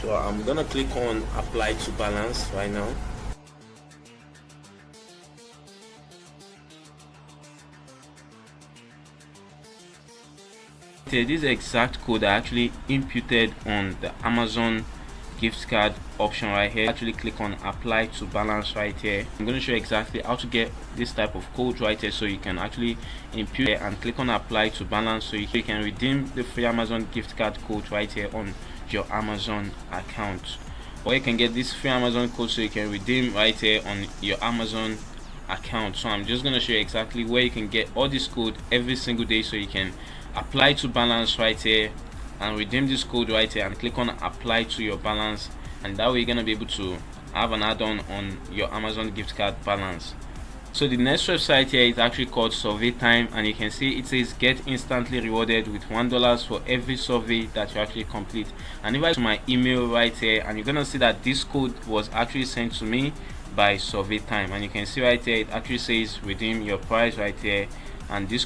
So I'm gonna click on apply to balance right now. This exact code I actually imputed on the Amazon gift card option right here. Actually click on apply to balance right here. I'm going to show you exactly how to get this type of code right here, so you can actually impute it and click on apply to balance, so you can redeem the free Amazon gift card code right here on your Amazon account. Or you can get this free Amazon code so you can redeem right here on your Amazon account. So I'm just going to show you exactly where you can get all this code every single day, so you can apply to balance right here and redeem this code right here and click on apply to your balance, and that way you're gonna be able to have an add-on on your Amazon gift card balance. So the next website here is actually called Survey Time, and you can see it says get instantly rewarded with $1 for every survey that you actually complete. And if I go to my email right here, and you're gonna see that this code was actually sent to me by Survey Time, and you can see right here it actually says redeem your price right here, and this